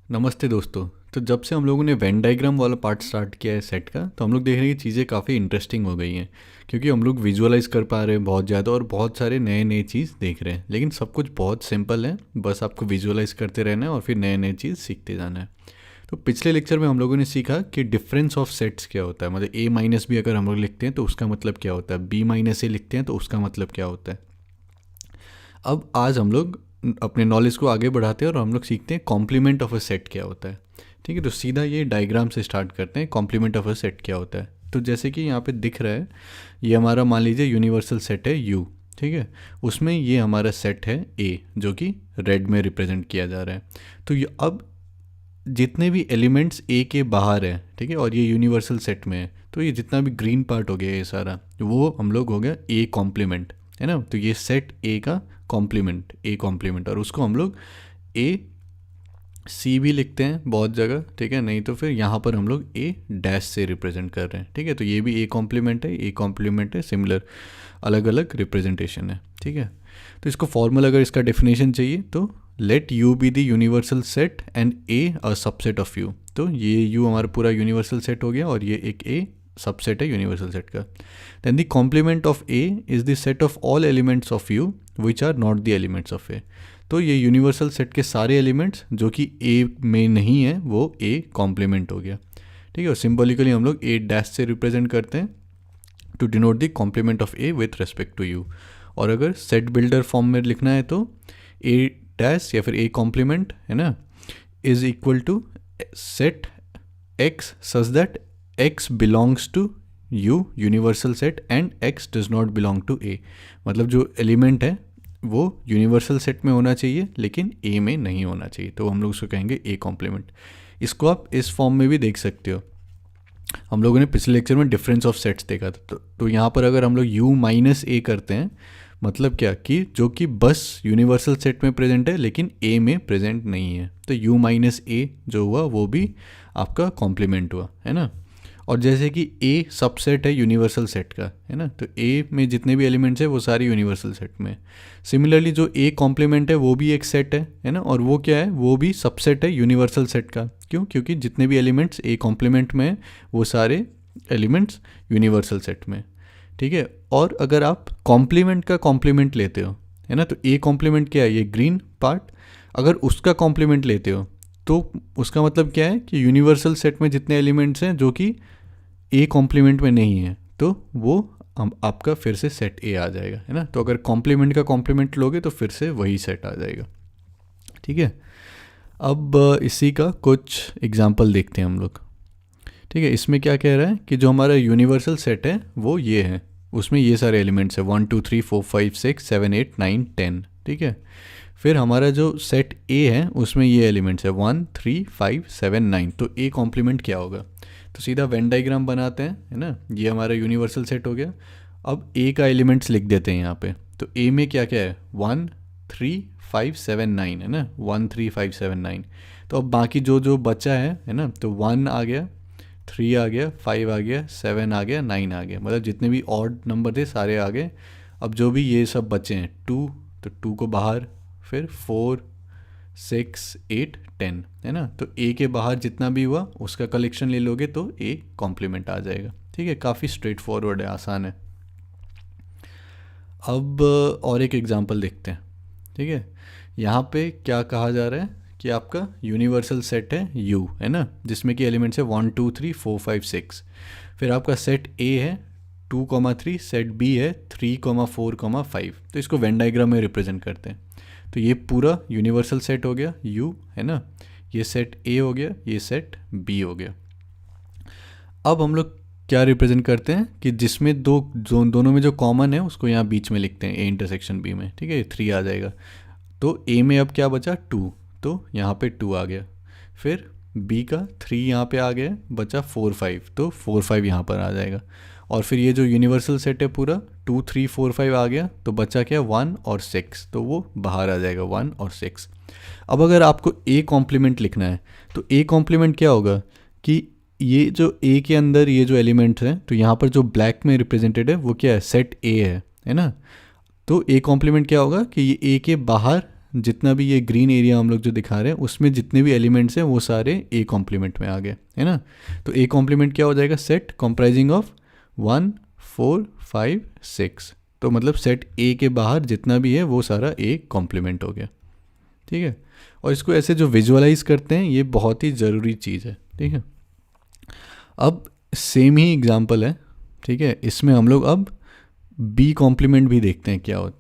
नमस्ते दोस्तों। तो जब से हम लोगों ने वेन डायग्राम वाला पार्ट स्टार्ट किया है सेट का, तो हम लोग देख रहे हैं कि चीज़ें काफ़ी इंटरेस्टिंग हो गई हैं, क्योंकि हम लोग विजुअलाइज कर पा रहे हैं बहुत ज़्यादा और बहुत सारे नए नए चीज़ देख रहे हैं। लेकिन सब कुछ बहुत सिंपल है, बस आपको विजुअलाइज करते रहना है और फिर नए नए चीज़ सीखते जाना है। तो पिछले लेक्चर में हम लोगों ने सीखा कि डिफरेंस ऑफ सेट्स क्या होता है, मतलब ए माइनस बी अगर हम लोग लिखते हैं तो उसका मतलब क्या होता है, बी माइनस ए लिखते हैं तो उसका मतलब क्या होता है। अब आज हम लोग अपने नॉलेज को आगे बढ़ाते हैं और हम लोग सीखते हैं कॉम्प्लीमेंट ऑफ अ सेट क्या होता है। ठीक है, तो सीधा ये डायग्राम से स्टार्ट करते हैं, कॉम्प्लीमेंट ऑफ अ सेट क्या होता है। तो जैसे कि यहाँ पे दिख रहा है, ये हमारा मान लीजिए यूनिवर्सल सेट है यू। ठीक है, उसमें ये हमारा सेट है ए, जो कि रेड में रिप्रेजेंट किया जा रहा है। तो ये अब जितने भी एलिमेंट्स ए के बाहर हैं, ठीक है, और ये यूनिवर्सल सेट में है, तो ये जितना भी ग्रीन पार्ट हो गया ये सारा, वो हम लोग हो गया ए कॉम्प्लीमेंट, है ना। तो ये सेट ए का कॉम्प्लीमेंट, ए कॉम्प्लीमेंट, और उसको हम लोग ए सी भी लिखते हैं बहुत जगह, ठीक है, नहीं तो फिर यहाँ पर हम लोग ए डैश से रिप्रेजेंट कर रहे हैं। ठीक है, तो ये भी ए कॉम्प्लीमेंट है, ए कॉम्प्लीमेंट है, सिमिलर अलग अलग रिप्रेजेंटेशन है। ठीक है, तो इसको फॉर्मल अगर इसका डेफिनेशन चाहिए तो let you be the universal set and A a subset of you. तो ये यू हमारा पूरा यूनिवर्सल सेट हो गया और ये एक ए सबसेट है यूनिवर्सल सेट का। Then the complement of A is the set of all elements of U which are not the elements of A. तो ये यूनिवर्सल सेट के सारे एलिमेंट्स जो कि ए में नहीं है वो ए कॉम्प्लीमेंट हो गया। ठीक है, और सिम्बॉलिकली हम लोग ए डैश से रिप्रेजेंट करते हैं to denote the complement of A with respect to U. और अगर सेट बिल्डर फॉर्म में लिखना है तो ए डैश या फिर ए कॉम्प्लीमेंट, है ना, is equal to set X such that X belongs to U universal set and X does not belong to A. मतलब जो एलिमेंट है वो यूनिवर्सल सेट में होना चाहिए लेकिन ए में नहीं होना चाहिए, तो हम लोग उसको कहेंगे ए कॉम्प्लीमेंट। इसको आप इस फॉर्म में भी देख सकते हो। हम लोगों ने पिछले लेक्चर में डिफरेंस ऑफ सेट्स देखा था, तो यहाँ पर अगर हम लोग यू माइनस ए करते हैं, मतलब क्या कि जो कि बस यूनिवर्सल सेट में प्रेजेंट है लेकिन ए में प्रेजेंट नहीं है, तो यू माइनस ए जो हुआ वो भी आपका कॉम्प्लीमेंट हुआ, है ना। और जैसे कि ए सबसेट है यूनिवर्सल सेट का, है ना, तो ए में जितने भी एलिमेंट्स हैं वो सारे यूनिवर्सल सेट में। सिमिलरली जो ए कॉम्प्लीमेंट है वो भी एक सेट है ना, और वो क्या है, वो भी सबसेट है यूनिवर्सल सेट का। क्यों? क्योंकि जितने भी एलिमेंट्स ए कॉम्प्लीमेंट में हैं वो सारे एलिमेंट्स यूनिवर्सल सेट में। ठीक है, और अगर आप कॉम्प्लीमेंट का कॉम्प्लीमेंट लेते हो, है ना, तो ए कॉम्प्लीमेंट क्या है, ये ग्रीन पार्ट, अगर उसका कॉम्प्लीमेंट लेते हो तो उसका मतलब क्या है कि यूनिवर्सल सेट में जितने एलिमेंट्स हैं जो कि ए कॉम्प्लीमेंट में नहीं है, तो वो आपका फिर से सेट ए आ जाएगा, है ना। तो अगर कॉम्प्लीमेंट का कॉम्प्लीमेंट लोगे तो फिर से वही सेट आ जाएगा। ठीक है, अब इसी का कुछ एग्जांपल देखते हैं हम लोग। ठीक है, इसमें क्या कह रहा है कि जो हमारा यूनिवर्सल सेट है वो ये है, उसमें ये सारे एलिमेंट्स हैं 1 2 3 4 5 6 7 8 9 10। ठीक है, फिर हमारा जो सेट ए है उसमें ये एलिमेंट्स है 1 3 5 7 9। तो ए कॉम्प्लीमेंट क्या होगा, तो सीधा वेन डायग्राम बनाते हैं, है ना। ये हमारा यूनिवर्सल सेट हो गया। अब ए का एलिमेंट्स लिख देते हैं यहाँ पे। तो ए में क्या क्या है, 1 3 5 7 9, है ना, 1 3 5 7 9। तो अब बाकी जो जो बचा है ना, तो 1 आ गया, 3 आ गया, 5 आ गया, 7 आ गया, 9 आ गया, मतलब जितने भी ऑड नंबर थे सारे आ गए। अब जो भी ये सब बचे हैं 2, तो 2 को बाहर, फिर 4 6 8 10, है ना। तो ए के बाहर जितना भी हुआ उसका कलेक्शन ले लोगे तो ए कॉम्प्लीमेंट आ जाएगा। ठीक है, काफ़ी स्ट्रेट फॉरवर्ड है, आसान है। अब और एक एग्जांपल देखते हैं। ठीक है, यहाँ पे क्या कहा जा रहा है कि आपका यूनिवर्सल सेट है यू, है ना, जिसमें कि एलिमेंट्स है 1 2 3 4 5 6। फिर आपका सेट ए है 2,3, सेट बी है 3,4, 5। तो इसको वेन डायग्राम में रिप्रेजेंट करते हैं। तो ये पूरा यूनिवर्सल सेट हो गया यू, है ना, ये सेट ए हो गया, ये सेट बी हो गया। अब हम लोग क्या रिप्रेजेंट करते हैं कि जिसमें दोनों में जो कॉमन है उसको यहाँ बीच में लिखते हैं ए इंटरसेक्शन बी में। ठीक है, 3 आ जाएगा। तो ए में अब क्या बचा 2, तो यहाँ पे 2 आ गया। फिर बी का 3 यहाँ पे आ गया, बचा 4 5, तो 4 5 यहाँ पर आ जाएगा। और फिर ये जो यूनिवर्सल सेट है पूरा 2 3 4 5 आ गया, तो बचा क्या 1 और 6, तो वो बाहर आ जाएगा 1 और 6। अब अगर आपको ए कॉम्प्लीमेंट लिखना है तो ए कॉम्प्लीमेंट क्या होगा कि ये जो ए के अंदर ये जो एलिमेंट्स हैं, तो यहाँ पर जो ब्लैक में रिप्रेजेंटेड है वो क्या है, सेट ए है ना। तो ए कॉम्प्लीमेंट क्या होगा कि ये ए के बाहर जितना भी ये ग्रीन एरिया हम लोग जो दिखा रहे हैं उसमें जितने भी एलिमेंट्स हैं वो सारे ए कॉम्प्लीमेंट में आ गए, है ना। तो ए कॉम्प्लीमेंट क्या हो जाएगा, सेट कंप्राइजिंग ऑफ 1 4 5 6। तो मतलब सेट ए के बाहर जितना भी है वो सारा ए कॉम्प्लीमेंट हो गया, ठीक है। और इसको ऐसे जो विजुअलाइज करते हैं ये बहुत ही ज़रूरी चीज़ है, ठीक है। अब सेम ही एग्जांपल है, ठीक है, इसमें हम लोग अब बी कॉम्प्लीमेंट भी देखते हैं क्या होता।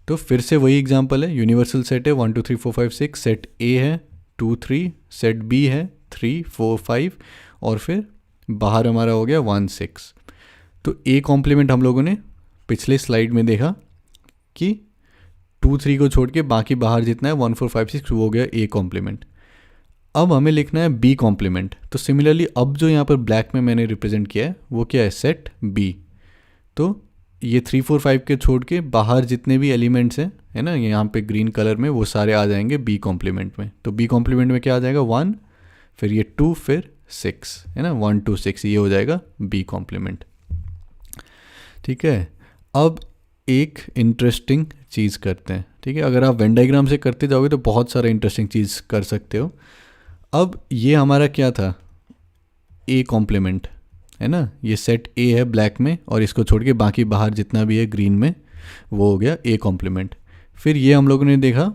तो फिर से वही एग्जांपल है, यूनिवर्सल सेट है 1 2 3 4 5 6, सेट ए है 2 3, सेट बी है 3 4 5 और फिर बाहर हमारा हो गया 1 6। तो ए कॉम्प्लीमेंट हम लोगों ने पिछले स्लाइड में देखा कि 2 3 को छोड़ के बाकी बाहर जितना है 1 4 5 6 वो हो गया ए कॉम्प्लीमेंट। अब हमें लिखना है बी कॉम्प्लीमेंट। तो सिमिलरली अब जो यहाँ पर ब्लैक में मैंने रिप्रेजेंट किया है वो क्या है, सेट बी। तो ये 3 4 5 के छोड़ के बाहर जितने भी एलिमेंट्स हैं, है ना, यहाँ पे ग्रीन कलर में, वो सारे आ जाएंगे बी कॉम्प्लीमेंट में। तो बी कॉम्प्लीमेंट में क्या आ जाएगा, 1, फिर ये 2, फिर 6, है ना, 1 2 6, ये हो जाएगा बी कॉम्प्लीमेंट, ठीक है। अब एक इंटरेस्टिंग चीज़ करते हैं, ठीक है। अगर आप वेन डायग्राम से करते जाओगे तो बहुत सारा इंटरेस्टिंग चीज़ कर सकते हो। अब ये हमारा क्या था, ए कॉम्प्लीमेंट, है ना, ये सेट ए है ब्लैक में और इसको छोड़ के बाकी बाहर जितना भी है ग्रीन में वो हो गया ए कॉम्प्लीमेंट। फिर ये हम लोगों ने देखा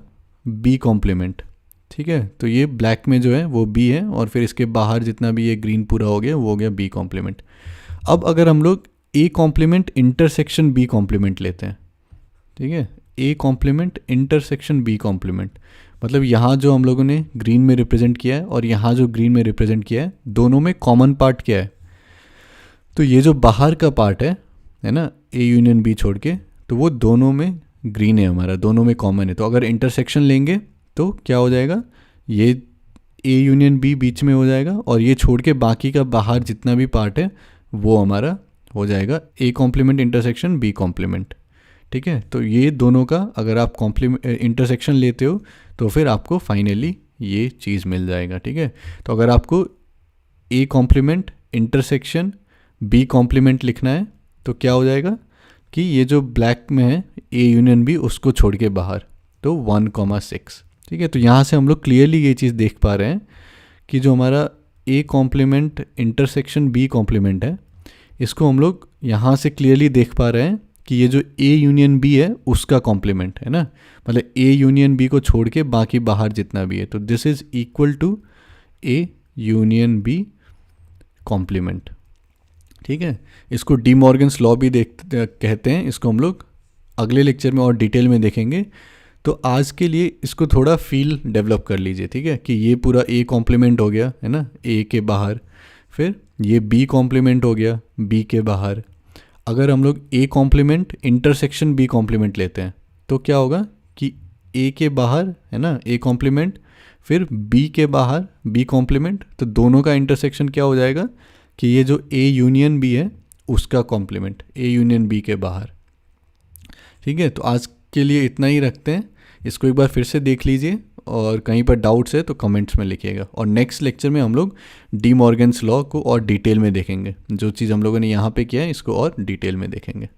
बी कॉम्प्लीमेंट, ठीक है। तो ये ब्लैक में जो है वो बी है और फिर इसके बाहर जितना भी ये ग्रीन पूरा हो गया वो हो गया बी कॉम्प्लीमेंट। अब अगर हम लोग A complement intersection B complement लेते हैं, ठीक है, A complement intersection B complement, मतलब यहाँ जो हम लोगों ने ग्रीन में रिप्रेजेंट किया है और यहाँ जो ग्रीन में रिप्रेजेंट किया है, दोनों में कॉमन पार्ट क्या है, तो ये जो बाहर का पार्ट है ना, ए यूनियन बी छोड़ के, तो वो दोनों में ग्रीन है हमारा, दोनों में कॉमन है। तो अगर इंटरसेक्शन लेंगे तो क्या हो जाएगा, ये ए यूनियन बी बीच में हो जाएगा और ये छोड़ के बाकी का बाहर जितना भी पार्ट है वो हमारा हो जाएगा A complement intersection B complement, ठीक है। तो ये दोनों का अगर आप इंटरसेक्शन लेते हो तो फिर आपको फाइनली ये चीज़ मिल जाएगा, ठीक है। तो अगर आपको A complement intersection B complement लिखना है तो क्या हो जाएगा कि ये जो ब्लैक में है ए यूनियन बी उसको छोड़ के बाहर, तो 1,6, ठीक है। तो यहाँ से हम लोग क्लियरली ये चीज़ देख पा रहे हैं कि जो हमारा A complement intersection B complement है, इसको हम लोग यहाँ से क्लियरली देख पा रहे हैं कि ये जो ए यूनियन बी है उसका कॉम्प्लीमेंट है ना, मतलब ए यूनियन बी को छोड़ के बाकी बाहर जितना भी है, तो this is equal to A union B complement, ठीक है। इसको डी मॉर्गन्स लॉ भी कहते हैं, इसको हम लोग अगले लेक्चर में और डिटेल में देखेंगे। तो आज के लिए इसको थोड़ा फील डेवलप कर लीजिए, ठीक है, कि ये पूरा ए कॉम्प्लीमेंट हो गया, है ना, ए के बाहर, फिर ये बी कॉम्प्लीमेंट हो गया बी के बाहर। अगर हम लोग A complement intersection B complement लेते हैं तो क्या होगा कि ए के बाहर, है ना, ए कॉम्प्लीमेंट, फिर बी के बाहर बी कॉम्प्लीमेंट, तो दोनों का इंटरसेक्शन क्या हो जाएगा कि ये जो ए यूनियन बी है उसका कॉम्प्लीमेंट ए यूनियन बी के बाहर, ठीक है। तो आज के लिए इतना ही रखते हैं, इसको एक बार फिर से देख लीजिए और कहीं पर डाउट्स है तो कमेंट्स में लिखिएगा। और नेक्स्ट लेक्चर में हम लोग डी मॉर्गन्स लॉ को और डिटेल में देखेंगे, जो चीज़ हम लोगों ने यहाँ पे किया है इसको और डिटेल में देखेंगे।